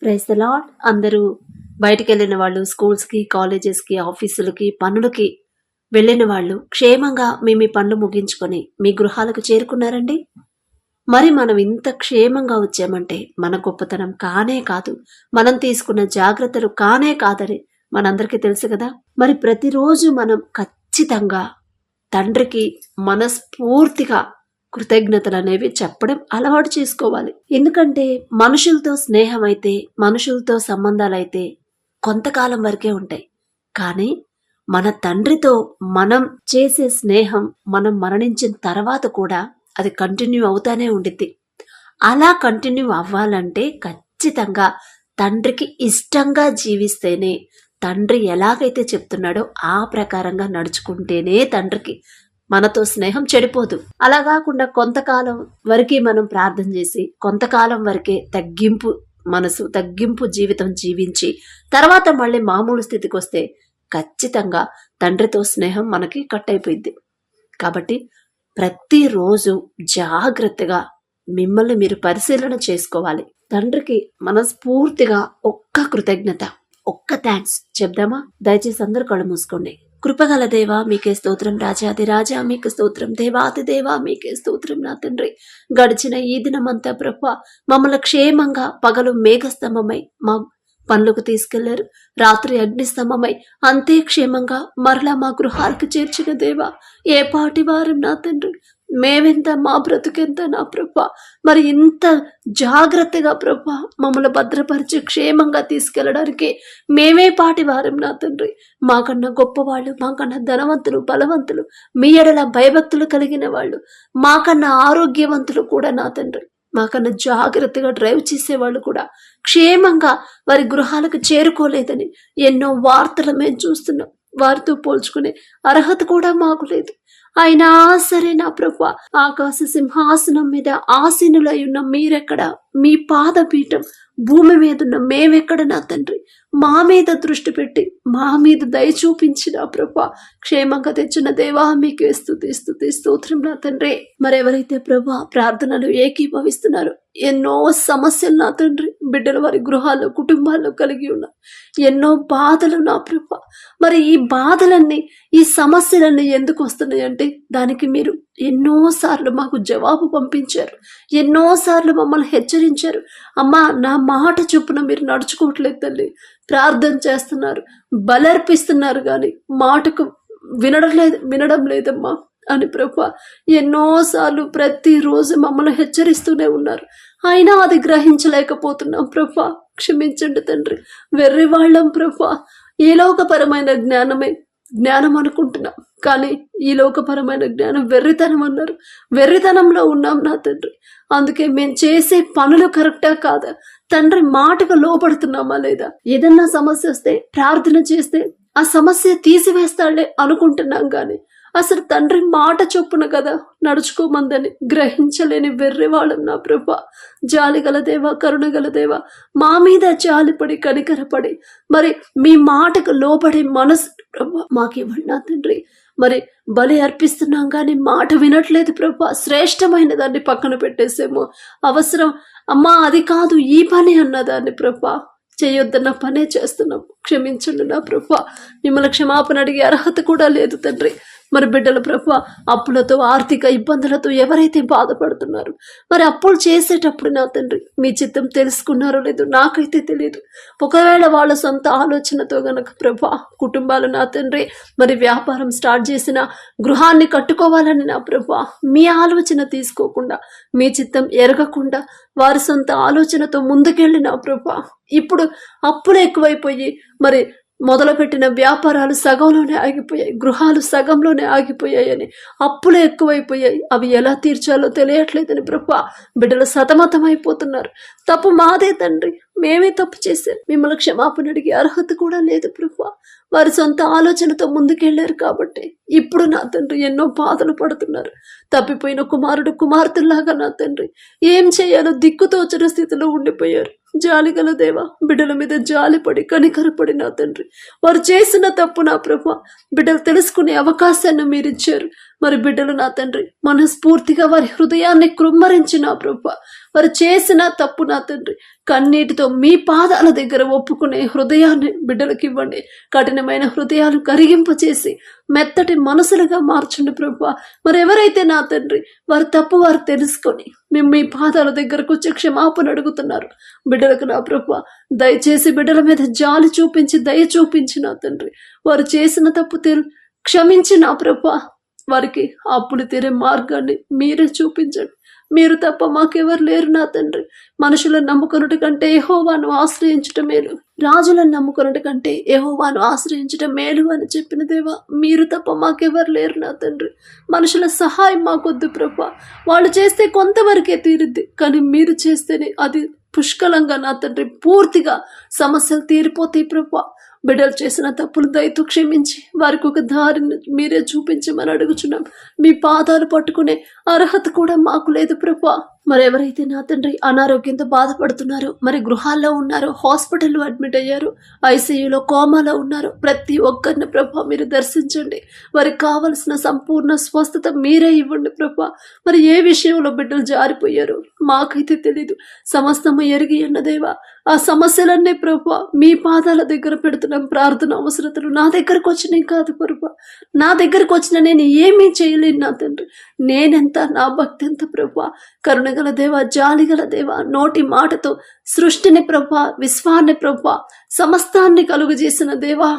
Praise the lord. అందరూ బయటికి వెళ్ళిన వాళ్ళు, స్కూల్స్కి, కాలేజెస్కి, ఆఫీసులకి, పనులకి వెళ్ళిన వాళ్ళు క్షేమంగా మీ పనులు ముగించుకొని మీ గృహాలకు చేరుకున్నారండి. మరి మనం ఇంత క్షేమంగా వచ్చామంటే మన గొప్పతనం కానే కాదు, మనం తీసుకున్న జాగ్రత్తలు కానే కాదని మనందరికీ తెలుసు కదా. మరి ప్రతిరోజు మనం ఖచ్చితంగా తండ్రికి మనస్ఫూర్తిగా కృతజ్ఞతలు అనేవి చెప్పడం అలవాటు చేసుకోవాలి. ఎందుకంటే మనుషులతో స్నేహం అయితే, మనుషులతో సంబంధాలైతే కొంతకాలం వరకే ఉంటాయి. కానీ మన తండ్రితో మనం చేసే స్నేహం మనం మరణించిన తర్వాత కూడా అది కంటిన్యూ అవుతానే ఉండిద్ది. అలా కంటిన్యూ అవ్వాలంటే ఖచ్చితంగా తండ్రికి ఇష్టంగా జీవిస్తేనే, తండ్రి ఎలాగైతే చెప్తున్నాడో ఆ ప్రకారంగా నడుచుకుంటేనే తండ్రికి మనతో స్నేహం చెడిపోదు. అలా కాకుండా కొంతకాలం వరకే మనం ప్రార్థన చేసి, కొంతకాలం వరకే తగ్గింపు మనసు, తగ్గింపు జీవితం జీవించి తర్వాత మళ్ళీ మామూలు స్థితికి వస్తే ఖచ్చితంగా తండ్రితో స్నేహం మనకి కట్ అయిపోయింది. కాబట్టి ప్రతిరోజు జాగ్రత్తగా మిమ్మల్ని మీరు పరిశీలన చేసుకోవాలి. తండ్రికి మనస్ఫూర్తిగా ఒక్క కృతజ్ఞత, ఒక్క థ్యాంక్స్ చెప్దామా? దయచేసి అందరూ కళ్ళు మూసుకోండి. కృపగల దేవా మీకే స్తోత్రం, రాజాది రాజా మీకు స్తోత్రం, దేవాది దేవా మీకే స్తోత్రం. నా తండ్రి, గడిచిన ఈ దినమంతా ప్రభా మమ్మల్ని క్షేమంగా పగలు మేఘస్తంభమై మా పనులకు తీసుకెళ్లారు, రాత్రి అగ్నిస్తంభమై అంతే క్షేమంగా మరలా మా గృహాలకు చేర్చిన దేవా, ఏ పాటి వారం నా తండ్రి, మేమెంత, మా బ్రతుకెంత నా ప్రభా. మరి ఇంత జాగ్రత్తగా ప్రభా మమ్మల్ని భద్రపరిచి క్షేమంగా తీసుకెళ్లడానికి మేమే పాటి వారం నా తండ్రి. మాకన్నా గొప్పవాళ్ళు, మాకన్నా ధనవంతులు, బలవంతులు, మీ ఎడల భయభక్తులు కలిగిన వాళ్ళు, మాకన్నా ఆరోగ్యవంతులు కూడా నా తండ్రి, మాకన్నా జాగ్రత్తగా డ్రైవ్ చేసేవాళ్ళు కూడా క్షేమంగా వారి గృహాలకు చేరుకోలేదని ఎన్నో వార్తలు మేము చూస్తున్నాం. వారితో పోల్చుకునే అర్హత కూడా మాకు లేదు. అయినా సరే నా ప్రభా, ఆకాశ సింహాసనం మీద ఆసీనులై ఉన్న మీరెక్కడ, మీ పాదపీఠం భూమి మీద ఉన్న మేమెక్కడ నా తండ్రి, మా మీద దృష్టి పెట్టి మా మీద దయ చూపించిన ప్రభా క్షేమంగా తెచ్చిన దేవా మీకే స్తుతి స్తుతి స్తోత్రం నా తండ్రి. మరెవరైతే ప్రభా ప్రార్థనలు ఏకీభవిస్తున్నారు, ఎన్నో సమస్యలు నా తండ్రి బిడ్డలు వారి గృహాల్లో, కుటుంబాల్లో కలిగి ఉన్నారు, ఎన్నో బాధలు నా ప్రభా. మరి ఈ బాధలన్నీ, ఈ సమస్యలన్నీ ఎందుకు వస్తున్నాయి అంటే దానికి మీరు ఎన్నోసార్లు మాకు జవాబు పంపించారు, ఎన్నోసార్లు మమ్మల్ని హెచ్చరించారు. అమ్మా, నా మాట చొప్పున మీరు నడుచుకోవట్లేదు తల్లి, ప్రార్థన చేస్తున్నారు, బలర్పిస్తున్నారు, కానీ మాటకు వినడం లేదమ్మా అని ప్రభా ఎన్నోసార్లు ప్రతిరోజు మమ్మల్ని హెచ్చరిస్తూనే ఉన్నారు. అయినా అది గ్రహించలేకపోతున్నాం ప్రభా, క్షమించండి తండ్రి. వెర్రి వాళ్ళం ప్రభా, ఈ లోకపరమైన జ్ఞానం అనుకుంటున్నాం, కానీ ఈ లోకపరమైన జ్ఞానం వెర్రితనం అన్నారు. వెర్రితనంలో ఉన్నాం నా తండ్రి. అందుకే మేము చేసే పనులు కరెక్టా కాదా, తండ్రి మాటకు లోపడుతున్నామా లేదా, ఏదన్నా సమస్య వస్తే ప్రార్థన చేస్తే ఆ సమస్య తీసివేస్తాడే అనుకుంటున్నాం, కానీ అసలు తండ్రి మాట చొప్పున కదా నడుచుకోమందని గ్రహించలేని వెర్రివాళ్ళం నా ప్రభా. జాలిగల దేవా, కరుణగల దేవా, మా మీద జాలిపడి కనికరపడి మరి మీ మాటకు లోబడే మనసు ప్రభా మాకివ్వండి నా తండ్రి. మరి బలి అర్పిస్తున్నాం కానీ మాట వినట్లేదు ప్రభా. శ్రేష్టమైన దాన్ని పక్కన పెట్టేసేమో, అవసరం అమ్మా అది కాదు ఈ పని అన్నదాన్ని ప్రభా చేయొద్దన్న పనే చేస్తున్నాం. క్షమించండి నా ప్రభా. మిమ్మల్ని క్షమాపణ అడిగే అర్హత కూడా లేదు తండ్రి. మరి బిడ్డల ప్రభా అప్పులతో, ఆర్థిక ఇబ్బందులతో ఎవరైతే బాధపడుతున్నారు, మరి అప్పులు చేసేటప్పుడు నా తండ్రి మీ చిత్తం తెలుసుకున్నారో లేదో నాకైతే తెలియదు. ఒకవేళ వాళ్ళ సొంత ఆలోచనతో గనక ప్రభా కుటుంబాలు నా తండ్రి మరి వ్యాపారం స్టార్ట్ చేసిన, గృహాన్ని కట్టుకోవాలని నా ప్రభా మీ ఆలోచన తీసుకోకుండా, మీ చిత్తం ఎరగకుండా వారి సొంత ఆలోచనతో ముందుకెళ్ళిన ప్రభా ఇప్పుడు అప్పులు ఎక్కువైపోయి మరి మొదలుపెట్టిన వ్యాపారాలు సగంలోనే ఆగిపోయాయి, గృహాలు సగంలోనే ఆగిపోయాయని, అప్పులు ఎక్కువైపోయాయి, అవి ఎలా తీర్చాలో తెలియట్లేదని ప్రభా బిడ్డలు సతమతమైపోతున్నారు. తప్పు మాదే తండ్రి, మేమే తప్పు చేశాం, మిమ్మల్ని క్షమాపణ అడిగే అర్హత కూడా లేదు ప్రభా. వారి సొంత ఆలోచనతో ముందుకెళ్లారు కాబట్టి ఇప్పుడు నా తండ్రి ఎన్నో బాధలు పడుతున్నారు. తప్పిపోయిన కుమారుడు కుమార్తెలాగా నా తండ్రి ఏం చేయాలో దిక్కుతోచని స్థితిలో ఉండిపోయారు. జాలిగల దేవా, బిడ్డల మీద జాలిపడి కనికరపడి నా తండ్రి వారు చేసిన తప్పు నా ప్రభా బిడ్డలు తెలుసుకునే అవకాశాన్ని మీరిచ్చారు. మరి బిడ్డలు నా తండ్రి మనస్ఫూర్తిగా వారి హృదయాన్ని కృమ్మరించి నా ప్రభా వారు చేసిన తప్పు నా తండ్రి కన్నీటితో మీ పాదాల దగ్గర ఒప్పుకునే హృదయాన్ని బిడ్డలకు ఇవ్వండి. కఠినమైన హృదయాలు కరిగింపచేసి మెత్తటి మనసులుగా మార్చండి ప్రభా. మరి ఎవరైతే నా తండ్రి వారి తప్పు వారు తెలుసుకొని మేము మీ పాదాల దగ్గరకు వచ్చి క్షమాపణ అడుగుతున్నారు బిడ్డలకు నా ప్రభా దయచేసి బిడ్డల మీద జాలి చూపించి దయ చూపించి నా తండ్రి వారు చేసిన తప్పు క్షమించి నా ప్రభా వారికి అప్పులు తీరే మార్గాన్ని మీరే చూపించండి. మీరు తప్ప మాకెవరు లేరు నా తండ్రి. మనుషులను నమ్ముకున్నటి కంటే యెహోవాను ఆశ్రయించటం మేలు, రాజులను నమ్ముకున్నటి కంటే యెహోవాను ఆశ్రయించటం మేలు అని చెప్పిన దేవా, మీరు తప్ప మాకెవరు లేరు నా తండ్రి. మనుషుల సహాయం మాకొద్దు ప్రభా. వాళ్ళు చేస్తే కొంతవరకే తీరుద్ది, కానీ మీరు చేస్తేనే అది పుష్కలంగా నా తండ్రి పూర్తిగా సమస్యలు తీరిపోతాయి ప్రభా. బిడ్డలు చేసిన తప్పులు దయతో క్షమించి వారికి ఒక దారిని మీరే చూపించమని అడుగుచున్నాం. మీ పాదాలు పట్టుకునే అర్హత కూడా మాకు లేదు ప్రభా. మరి ఎవరైతే నా తండ్రి అనారోగ్యంతో బాధపడుతున్నారో, మరి గృహాల్లో ఉన్నారో, హాస్పిటల్లో అడ్మిట్ అయ్యారు, ఐసీయూలో కోమాలో ఉన్నారు, ప్రతి ఒక్కరిని ప్రభా మీరు దర్శించండి. వారికి కావలసిన సంపూర్ణ స్వస్థత మీరే ఇవ్వండి ప్రభా. మరి ఏ విషయంలో బిడ్డలు జారిపోయారు మాకైతే తెలీదు, సమస్తము ఎరిగి ఉన్నదేవా. ఆ సమస్యలన్నీ ప్రభా మీ పాదాల దగ్గర పెడుతున్నాం. ప్రార్థన అవసరతలు నా దగ్గరకు వచ్చినాయి కాదు ప్రభా, నా దగ్గరకు వచ్చిన నేను ఏమీ చేయలేను నా తండ్రి. నేనెంత, నా భక్తి ఎంత ప్రభా. కరుణగల దేవ, జాలిగల దేవ, నోటి మాటతో సృష్టిని ప్రభా, విశ్వాన్ని ప్రభా, సమస్తాన్ని కలుగజేసిన దేవా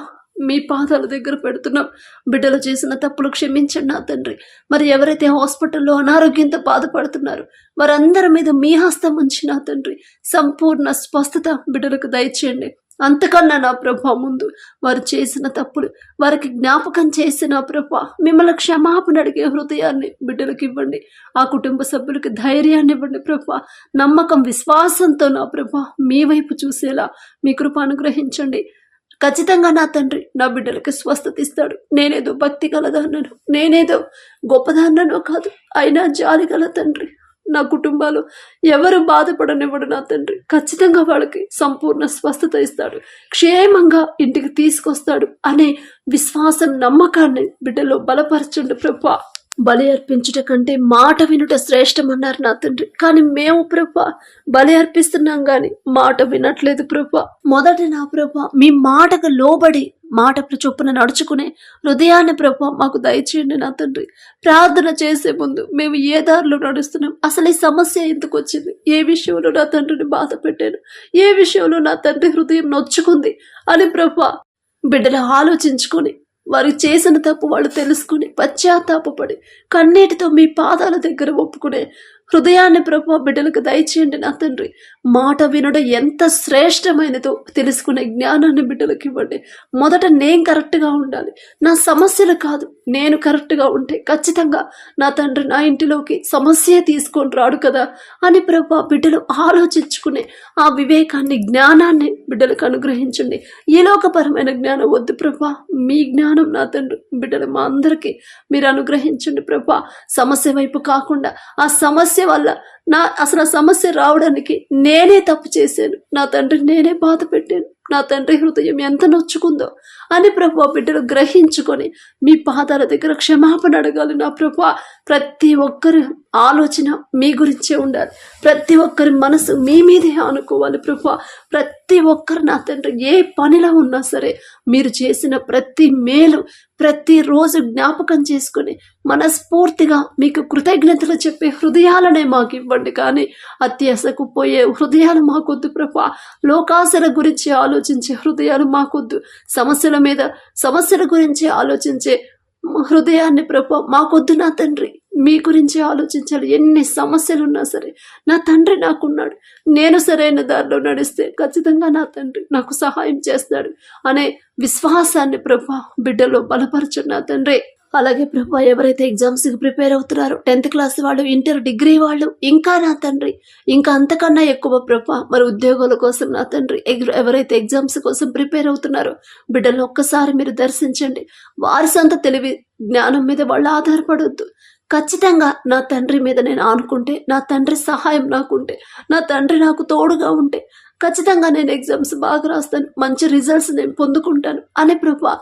మీ పాదాల దగ్గర పెడుతున్నాం. బిడ్డలు చేసిన తప్పులు క్షమించండి నా తండ్రి. మరి ఎవరైతే హాస్పిటల్లో అనారోగ్యంతో బాధపడుతున్నారో వారందరి మీద మీ హస్తం ఉంచి నా తండ్రి సంపూర్ణ స్వస్థత బిడ్డలకు దయచేయండి. అంతకన్నా నా ప్రభా ముందు వారు చేసిన తప్పులు వారికి జ్ఞాపకం చేసిన ప్రభా మిమ్మల్ని క్షమాపణ అడిగే హృదయాన్ని బిడ్డలకు ఇవ్వండి. ఆ కుటుంబ సభ్యులకి ధైర్యాన్ని ఇవ్వండి ప్రభా. నమ్మకం, విశ్వాసంతో నా ప్రభా మీ వైపు చూసేలా మీ కృప అనుగ్రహించండి. ఖచ్చితంగా నా తండ్రి నా బిడ్డలకి స్వస్థత ఇస్తాడు. నేనేదో భక్తి గలదాన్నను, నేనేదో గొప్పదాన్ననో కాదు, అయినా జాలి గల తండ్రి. నా కుటుంబాలు ఎవరు బాధపడనివ్వడు నా తండ్రి. ఖచ్చితంగా వాళ్ళకి సంపూర్ణ స్వస్థత ఇస్తాడు, క్షేమంగా ఇంటికి తీసుకొస్తాడు అనే విశ్వాసం, నమ్మకాన్ని బిడ్డలో బలపరచండి ప్రభా. బలి అర్పించుట కంటే మాట వినుట శ్రేష్టమన్నారు నా తండ్రి. కానీ మేము ప్రభా బలి అర్పిస్తున్నాం గాని మాట వినట్లేదు ప్రభా. మొదట నా ప్రభా మీ మాటకు లోబడి మాట చొప్పున నడుచుకునే హృదయాన్ని ప్రభా మాకు దయచేయండి నా తండ్రి. ప్రార్థన చేసే ముందు మేము ఏ దారిలో నడుస్తున్నాం, అసలు ఈ సమస్య ఎందుకు వచ్చింది, ఏ విషయంలో నా తండ్రిని బాధ పెట్టాను, ఏ విషయంలో నా తండ్రి హృదయం నొచ్చుకుంది అని ప్రభా బిడ్డలు ఆలోచించుకొని వారు చేసిన తప్పు వాళ్ళు తెలుసుకుని పశ్చాత్తాపపడి కన్నీటితో మీ పాదాల దగ్గర ఒప్పుకునే హృదయాన్ని ప్రభు బిడ్డలకు దయచేయండి నా తండ్రి. మాట వినడం ఎంత శ్రేష్టమైనదో తెలుసుకునే జ్ఞానాన్ని బిడ్డలకు ఇవ్వండి. మొదట నేను కరెక్ట్గా ఉండాలి, నా సమస్యలు కాదు, నేను కరెక్ట్గా ఉంటే ఖచ్చితంగా నా తండ్రి నా ఇంటిలోకి సమస్య తీసుకొని రాడు కదా అని ప్రభు బిడ్డలు ఆలోచించుకునే ఆ వివేకాన్ని, జ్ఞానాన్ని బిడ్డలకు అనుగ్రహించండి. ఈ లోకపరమైన జ్ఞానం వద్దు ప్రభా, మీ జ్ఞానం నా తండ్రి బిడ్డలు మా అందరికీ మీరు అనుగ్రహించండి ప్రభా. సమస్య వైపు కాకుండా ఆ సమస్య వల్ల అసలు సమస్య రావడానికి నేనే తప్పు చేశాను నా తండ్రి, నేనే బాధ పెట్టాను, నా తండ్రి హృదయం ఎంత నొచ్చుకుందో అని ప్రభా బిడ్డలు గ్రహించుకొని మీ పాదాల దగ్గర క్షమాపణ అడగాలి నా ప్రభా. ప్రతి ఒక్కరి ఆలోచన మీ గురించే ఉండాలి, ప్రతి ఒక్కరి మనసు మీ మీదే అనుకోవాలి ప్రభా. ప్రతి ఒక్కరు నా తండ్రి ఏ పనిలో ఉన్నా సరే మీరు చేసిన ప్రతి మేలు ప్రతిరోజు జ్ఞాపకం చేసుకుని మనస్ఫూర్తిగా మీకు కృతజ్ఞతలు చెప్పే హృదయాలనే మాకు ఇవ్వండి. కానీ అత్యాశకు పోయే హృదయాలు మాకొద్దు ప్రభా. లోకాశల గురించి ఆలోచించే హృదయాలు మాకొద్దు. సమస్యల గురించి ఆలోచించే హృదయాన్ని ప్రభా మాకొద్దు నా తండ్రి. మీ గురించి ఆలోచించాలి. ఎన్ని సమస్యలు ఉన్నా సరే నా తండ్రి నాకున్నాడు, నేను సరైన దారిలో నడిస్తే ఖచ్చితంగా నా తండ్రి నాకు సహాయం చేస్తాడు అనే విశ్వాసాన్ని ప్రభా బిడ్డలో బలపరచు నా తండ్రి. అలాగే ప్రభా, ఎవరైతే ఎగ్జామ్స్ కి ప్రిపేర్ అవుతున్నారో 10th క్లాస్ వాళ్ళు, ఇంటర్, డిగ్రీ వాళ్ళు, ఇంకా నా తండ్రి ఇంకా అంతకన్నా ఎక్కువ ప్రభా, మరి ఉద్యోగాల కోసం నా తండ్రి ఎవరైతే ఎగ్జామ్స్ కోసం ప్రిపేర్ అవుతున్నారో బిడ్డలను ఒక్కసారి మీరు దర్శించండి. వారి సొంత తెలివి జ్ఞానం మీద వాళ్ళు ఆధారపడొద్దు. ఖచ్చితంగా నా తండ్రి మీద నేను ఆనుకుంటే, నా తండ్రి సహాయం నాకుంటే, నా తండ్రి నాకు తోడుగా ఉంటే ఖచ్చితంగా నేను ఎగ్జామ్స్ బాగా రాస్తాను, మంచి రిజల్ట్స్ నేను పొందుకుంటాను అని ప్రభా,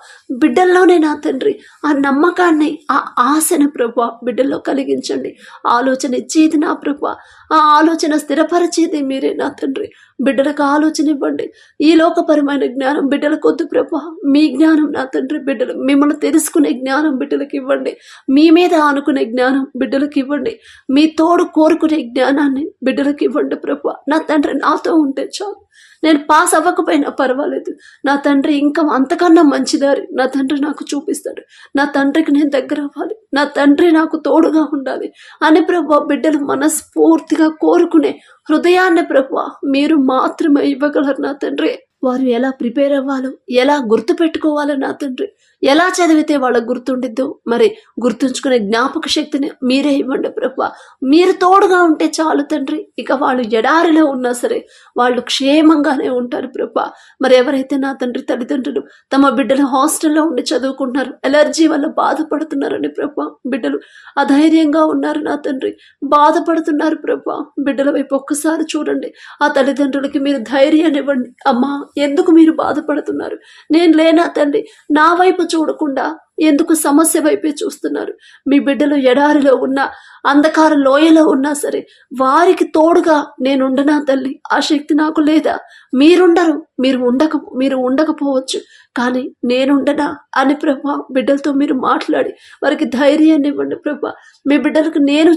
బిడ్డల్లోనే నా తండ్రి ఆ నమ్మకాన్ని, ఆ ఆశను ప్రభా బిడ్డల్లో కలిగించండి. ఆలోచన ఇచ్చేది నా ప్రభా, ఆ ఆలోచన స్థిరపరిచేది మీరే నా తండ్రి. బిడ్డలకు ఆలోచన ఇవ్వండి. ఈ లోకపరమైన జ్ఞానం బిడ్డలకు వద్దు ప్రభా, మీ జ్ఞానం నా తండ్రి బిడ్డలు మిమ్మల్ని తెలుసుకునే జ్ఞానం బిడ్డలకు ఇవ్వండి. మీ మీద ఆనుకునే జ్ఞానం బిడ్డలకు ఇవ్వండి. మీ తోడు కోరుకునే జ్ఞానాన్ని బిడ్డలకు ఇవ్వండి ప్రభా. నా తండ్రి నాతో ఉంటే చాలు, నేను పాస్ అవ్వకపోయినా పర్వాలేదు. నా తండ్రి ఇంకా అంతకన్నా మంచి దారి నా తండ్రి నాకు చూపిస్తాడు. నా తండ్రికి నేను దగ్గర అవ్వాలి, నా తండ్రి నాకు తోడుగా ఉండాలి అని ప్రభా బిడ్డలు మనస్ఫూర్తిగా కోరుకునే హృదయాన్ని ప్రభా మీరు మాత్రమే ఇవ్వగలరు నా తండ్రి. వారు ఎలా ప్రిపేర్ అవ్వాలో, ఎలా గుర్తు పెట్టుకోవాలో నా తండ్రి, ఎలా చదివితే వాళ్ళకు గుర్తుండిద్దో మరి గుర్తుంచుకునే జ్ఞాపక శక్తిని మీరే ఇవ్వండి ప్రభా. మీరు తోడుగా ఉంటే చాలు తండ్రి. ఇక వాళ్ళు ఎడారిలో ఉన్నా సరే వాళ్ళు క్షేమంగానే ఉంటారు ప్రభా. మరి ఎవరైతే నా తండ్రి తల్లిదండ్రులు తమ బిడ్డలు హాస్టల్లో ఉండి చదువుకుంటున్నారు, ఎలర్జీ వల్ల బాధపడుతున్నారని ప్రభా, బిడ్డలు అధైర్యంగా ఉన్నారు నా తండ్రి, బాధపడుతున్నారు ప్రభా. బిడ్డల వైపు ఒక్కసారి చూడండి. ఆ తల్లిదండ్రులకి మీరు ధైర్యాన్ని ఇవ్వండి. అమ్మా, ఎందుకు మీరు బాధపడుతున్నారు? నేను లేనా తండ్రి? నా వైపు చూడకుండా ఎందుకు సమస్య వైపే చూస్తున్నారు? మీ బిడ్డలు ఎడారిలో ఉన్నా, అంధకార లోయలో ఉన్నా సరే వారికి తోడుగా నేనుండనా తల్లి? ఆ శక్తి నాకు లేదా? మీరుండరు, మీరు ఉండకపోవచ్చు, కానీ నేనుండనా అని ప్రభా బిడ్డలతో మీరు మాట్లాడి వారికి ధైర్యాన్ని ఇవ్వండి ప్రభా. మీ బిడ్డలకు నేను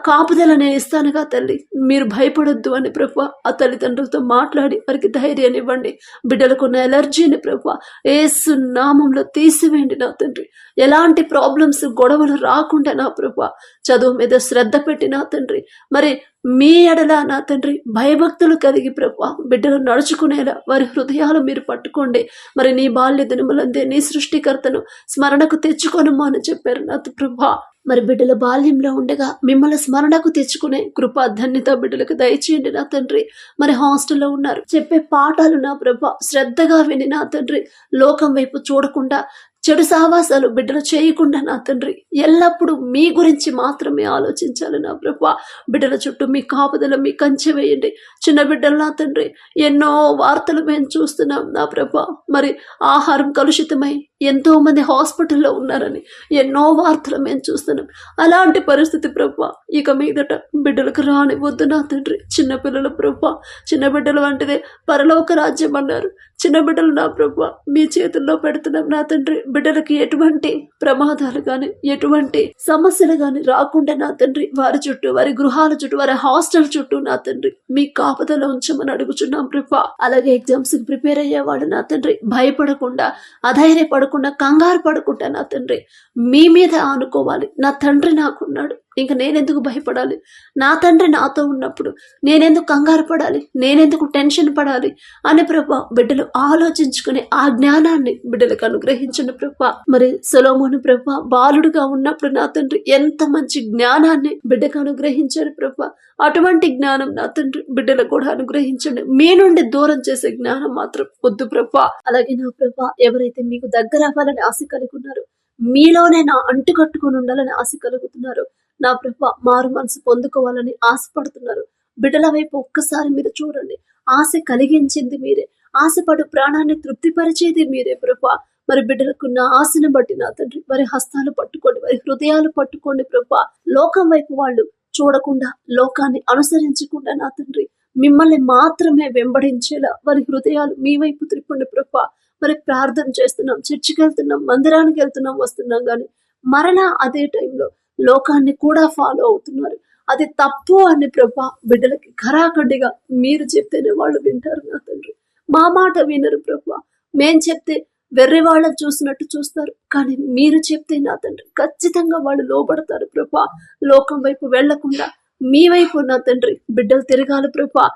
కాపుదల నేను ఇస్తానుగా తల్లి, మీరు భయపడొద్దు అని ప్రభా ఆ తల్లిదండ్రులతో మాట్లాడి వారికి ధైర్యాన్ని ఇవ్వండి. బిడ్డలకున్న ఎలర్జీని ప్రభా యేసు నామంలో తీసివేయండి నా తండ్రి. ఎలాంటి ప్రాబ్లమ్స్, గొడవలు రాకుండా నా ప్రభా చదువు మీద శ్రద్ధ పెట్టి నా తండ్రి, మరి మీ ఎడల నా తండ్రి భయభక్తులు కలిగి ప్రభా బిడ్డలు నడుచుకునేలా వారి హృదయాలు మీరు పట్టుకోండి. మరి నీ బాల్య దినములందే నీ సృష్టికర్తను స్మరణకు తెచ్చుకొనుమా అని చెప్పారు నా ప్రభా. మరి బిడ్డల బాల్యంలో ఉండగా మిమ్మల్ని స్మరణకు తెచ్చుకునే కృపా ధన్యత బిడ్డలకు దయచేయండి నా తండ్రి. మరి హాస్టల్లో ఉన్నారు, చెప్పే పాఠాలు నా ప్రభా శ్రద్ధగా విని నా తండ్రి లోకం వైపు చూడకుండా, చెడు సావాసాలు బిడ్డలు చేయకుండా నా తండ్రి ఎల్లప్పుడూ మీ గురించి మాత్రమే ఆలోచించాలి నా ప్రభా. బిడ్డల చుట్టూ మీ కాపుదల, మీ కంచె వేయండి. చిన్న బిడ్డలు నా తండ్రి ఎన్నో వార్తలు మేము చూస్తున్నాం నా ప్రభా. మరి ఆహారం కలుషితమై ఎంతో మంది హాస్పిటల్లో ఉన్నారని ఎన్నో వార్తలు మేము చూస్తున్నాం. అలాంటి పరిస్థితి ప్రభా ఇక మీదట బిడ్డలకు రానివద్దు నా తండ్రి. చిన్నపిల్లల ప్రభా, చిన్న బిడ్డలు వంటిదే పరలోక రాజ్యం అన్నారు. చిన్న బిడ్డలు నా ప్రభా మీ చేతుల్లో పెడుతున్నాం నా తండ్రి. బిడ్డలకి ఎటువంటి ప్రమాదాలు కానీ, ఎటువంటి సమస్యలు కానీ రాకుండా నా తండ్రి వారి చుట్టూ, వారి గృహాల చుట్టూ, వారి హాస్టల్ చుట్టూ నా తండ్రి మీ కాపుదల ఉంచమని అడుగుచున్నాం ప్రభా. అలాగే ఎగ్జామ్స్ కి ప్రిపేర్ అయ్యేవాడు నా తండ్రి భయపడకుండా, అధైర్యపడకుండా, కంగారు పడకుండా నా తండ్రి మీ మీద ఆనుకోవాలి. నా తండ్రి నాకున్నాడు, ఇంక నేనెందుకు భయపడాలి? నా తండ్రి నాతో ఉన్నప్పుడు నేనెందుకు కంగారు పడాలి, నేనెందుకు టెన్షన్ పడాలి అని ప్రభా బిడ్డలు ఆలోచించుకునే ఆ జ్ఞానాన్ని బిడ్డలకు అనుగ్రహించండి ప్రభా. మరి సొలొమోను ప్రభా బాలుడుగా ఉన్నప్పుడు నా తండ్రి ఎంత మంచి జ్ఞానాన్ని బిడ్డకు అనుగ్రహించారు ప్రభా. అటువంటి జ్ఞానం నా తండ్రి బిడ్డలకు కూడా అనుగ్రహించండి. మీ నుండి దూరం చేసే జ్ఞానం మాత్రం వద్దు ప్రభా. అలాగే నా ప్రభా ఎవరైతే మీకు దగ్గర అవ్వాలని ఆశ కలిగి ఉన్నారో, మీలోనే నా అంటుకట్టుకుని ఉండాలని ఆశ కలుగుతున్నారు నా ప్రభా, మారు మనసు పొందుకోవాలని ఆశపడుతున్నారు బిడ్డల వైపు ఒక్కసారి మీరు చూడండి. ఆశ కలిగించింది మీరే, ఆశపడు ప్రాణాన్ని తృప్తిపరిచేది మీరే ప్రభా. మరి బిడ్డలకున్న ఆశను బట్టి నా తండ్రి వారి హస్తాలు పట్టుకోండి, వారి హృదయాలు పట్టుకోండి ప్రభా. లోకం వైపు వాళ్ళు చూడకుండా, లోకాన్ని అనుసరించకుండా నా తండ్రి మిమ్మల్ని మాత్రమే వెంబడించేలా వారి హృదయాలు మీ వైపు త్రిప్పండి ప్రభా. మరి ప్రార్థన చేస్తున్నాం, చర్చికి వెళ్తున్నాం, మందిరానికి వెళ్తున్నాం, వస్తున్నాం, కానీ మరలా అదే టైంలో లోకాన్ని కూడా ఫాలో అవుతున్నారు. అది తప్పు అని ప్రభా బిడ్డలకి ఖరాఖండిగా మీరు చెప్తేనే వాళ్ళు వింటారు నా తండ్రి. మా మాట వినరు ప్రభా. మేం చెప్తే వెర్రి వాళ్ళని చూసినట్టు చూస్తారు, కానీ మీరు చెప్తే నా తండ్రి ఖచ్చితంగా వాళ్ళు లోబడతారు ప్రభా. లోకం వైపు వెళ్లకుండా మీ వైపు నా తండ్రి బిడ్డలు తిరగాలి ప్రభా.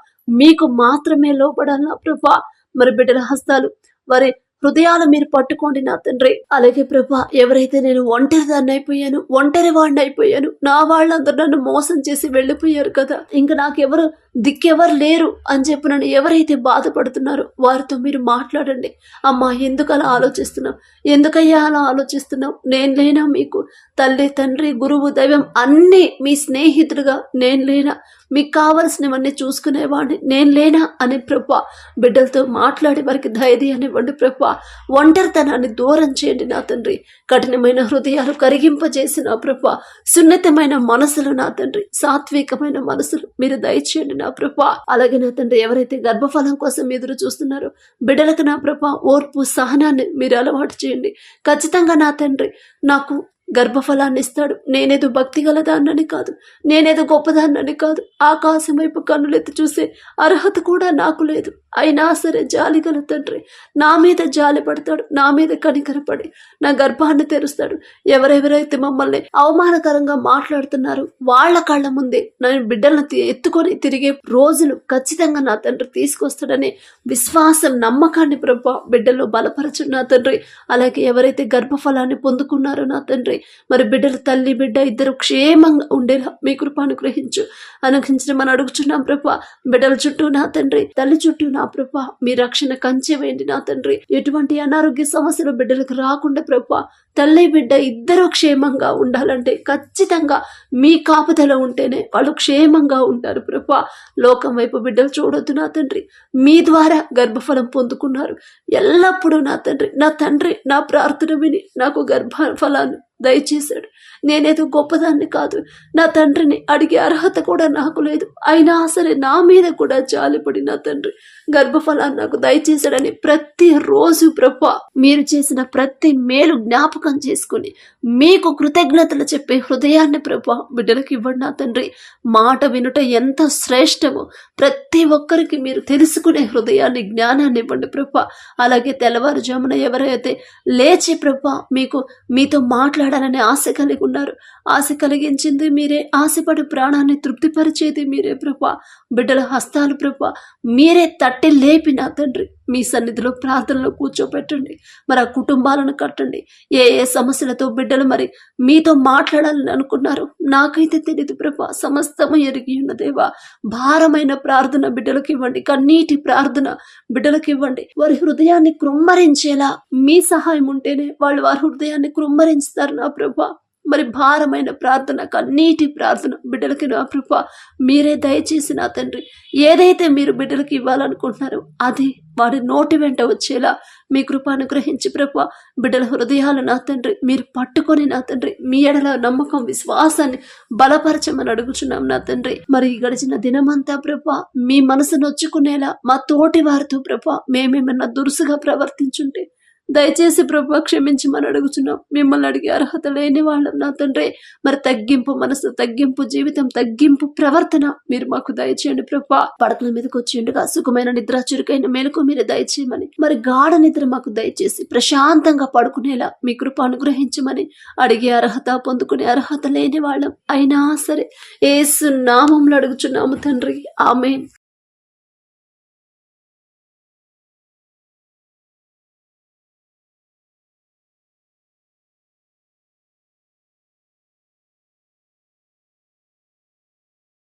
మీకు మాత్రమే లోబడాలి నా ప్రభా. మరి బిడ్డల హస్తాలు, వారి హృదయాలు మీరు పట్టుకోండి నా తండ్రి. అలాగే ప్రభా, ఎవరైతే నేను ఒంటరి దాన్ని అయిపోయాను, ఒంటరి వాడిని అయిపోయాను, నా వాళ్ళందరూ నన్ను మోసం చేసి వెళ్ళిపోయారు కదా, ఇంకా నాకెవరు దిక్కెవరు లేరు అని చెప్పి నన్ను ఎవరైతే బాధపడుతున్నారో వారితో మీరు మాట్లాడండి. అమ్మా, ఎందుకు అలా ఆలోచిస్తున్నావు, ఎందుకయ్యా అలా ఆలోచిస్తున్నావు, నేను లేనా మీకు తల్లి, తండ్రి, గురువు, దైవం అన్నీ మీ స్నేహితుడుగా నేను లేనా, మీకు కావలసినవన్నీ చూసుకునేవాడిని నేను లేనా అని ప్రభా బిడ్డలతో మాట్లాడి వారికి ధైర్యాన్ని ఇవ్వండి ప్రభా. ఒంటరితనాన్ని దూరం చేయండి నా తండ్రి. కఠినమైన హృదయాలు కరిగింపజేసి నా ప్రభా, సున్నితమైన మనసులు నా తండ్రి, సాత్వికమైన మనసులు మీరు దయచేయండి నా ప్రభా. అలాగే నా తండ్రి, ఎవరైతే గర్భఫలం కోసం ఎదురు చూస్తున్నారో బిడ్డలకు నా ప్రభా ఓర్పు, సహనాన్ని మీరు అలవాటు చేయండి. ఖచ్చితంగా నా తండ్రి నాకు గర్భఫలాన్ని ఇస్తాడు. నేనేదో భక్తి గలదాన్నని కాదు, నేనేదో గొప్పదాన్నని కాదు, ఆకాశం వైపు కన్నులెత్తి చూసే అర్హత కూడా నాకు లేదు. అయినా సరే జాలిగల తండ్రి నా మీద జాలి పడతాడు, నా మీద కనికరపడి నా గర్భాన్ని తెరుస్తాడు. ఎవరెవరైతే మమ్మల్ని అవమానకరంగా మాట్లాడుతున్నారో వాళ్ళ కళ్ళ ముందే నేను బిడ్డలను ఎత్తుకొని తిరిగే రోజులు ఖచ్చితంగా నా తండ్రి తీసుకొస్తాడనే విశ్వాసం, నమ్మకాన్ని ప్రభా బిడ్డల్లో బలపరచు నా తండ్రి. అలాగే ఎవరైతే గర్భఫలాన్ని పొందుకున్నారో నా తండ్రి, మరి బిడ్డలు, తల్లి బిడ్డ ఇద్దరు క్షేమంగా ఉండేలా మీ కృప అనుగ్రహించడం అని అడుగుచున్నాం ప్రభా. బిడ్డల చుట్టూ నా తండ్రి, తల్లి చుట్టూ నా ప్రభా మీ రక్షణ కంచె వేయండి నా తండ్రి. ఎటువంటి అనారోగ్య సమస్యలు బిడ్డలకు రాకుండా ప్రభా, తల్లి బిడ్డ ఇద్దరు క్షేమంగా ఉండాలంటే ఖచ్చితంగా మీ కాపుదల ఉంటేనే వాళ్ళు క్షేమంగా ఉంటారు ప్రభా. లోకం వైపు బిడ్డలు చూడొద్దు నా తండ్రి. మీ ద్వారా గర్భఫలం పొందుకున్నారు. ఎల్లప్పుడూ నా తండ్రి నా ప్రార్థన విని నాకు గర్భఫలాన్ని దయచేశాడు. నేనేదో గొప్పదాన్ని కాదు, నా తండ్రిని అడిగే అర్హత కూడా నాకు లేదు. అయినా సరే నా మీద కూడా జాలిపడి నా తండ్రి గర్భఫలాన్ని నాకు దయచేశాడని ప్రతిరోజు ప్రభా మీరు చేసిన ప్రతి మేలు జ్ఞాపకం చేసుకుని మీకు కృతజ్ఞతలు చెప్పే హృదయాన్ని ప్రభా బిడ్డలకు ఇవ్వండి నా తండ్రి. మాట వినుట ఎంత శ్రేష్టమో ప్రతి ఒక్కరికి మీరు తెలుసుకునే హృదయాన్ని, జ్ఞానాన్ని ఇవ్వండి ప్రభా. అలాగే తెల్లవారుజామున ఎవరైతే లేచి ప్రభా మీతో మాట్లాడాలని ఆశ కలిగి ఉన్నారు, ఆశ కలిగించింది మీరే, ఆశపడి ప్రాణాన్ని తృప్తిపరిచేది మీరే ప్రభా. బిడ్డల హస్తాలు ప్రభా మీరే తట్టి లేపి నా తండ్రి మీ సన్నిధిలో ప్రార్థనలో కూర్చోపెట్టండి. మరి ఆ కుటుంబాలను కట్టండి. ఏ సమస్యలతో బిడ్డలు మరి మీతో మాట్లాడాలని అనుకున్నారు నాకైతే తెలియదు ప్రభా. సమస్తము ఎరిగి ఉన్న దేవా, భారమైన ప్రార్థన బిడ్డలకు ఇవ్వండి, కన్నీటి ప్రార్థన బిడ్డలకు ఇవ్వండి. వారి హృదయాన్ని కృమ్మరించేలా మీ సహాయం ఉంటేనే వాళ్ళు వారి హృదయాన్ని కృమ్మరిస్తారు నా ప్రభా. మరి భారమైన ప్రార్థన, కన్నీటి ప్రార్థన బిడ్డలకి నా ప్రభా మీరే దయచేసి నా తండ్రి ఏదైతే మీరు బిడ్డలకి ఇవ్వాలనుకుంటున్నారో అది వాడి నోటి వెంట వచ్చేలా మీ కృప అనుగ్రహించి ప్రభా బిడ్డల హృదయాలు నా తండ్రి మీరు పట్టుకొని నా తండ్రి మీ ఎడల నమ్మకం, విశ్వాసాన్ని బలపరచమని అడుగుచున్నాం నా తండ్రి. మరి గడిచిన దినమంతా ప్రభా మీ మనసు నొచ్చుకునేలా మా తోటి వారితో ప్రభా మేమేమన్నా దురుసుగా ప్రవర్తించుంటే దయచేసి ప్రభా క్షమించమని అడుగుచున్నాం. మిమ్మల్ని అడిగే అర్హత లేని వాళ్ళం నా తండ్రి. మరి తగ్గింపు మనసు, తగ్గింపు జీవితం, తగ్గింపు ప్రవర్తన మీరు మాకు దయచేయండి ప్రభా. పడకల మీదకి వచ్చేయండిగా సుఖమైన నిద్ర, చురుకైన మేలుకు మీరు దయచేయమని, మరి గాఢ నిద్ర మాకు దయచేసి ప్రశాంతంగా పడుకునేలా మీ కృప అనుగ్రహించమని అడిగే అర్హత, పొందుకునే అర్హత లేని వాళ్ళం అయినా సరే యేసు నామములో అడుగుచున్నాము తండ్రి. ఆమేన్.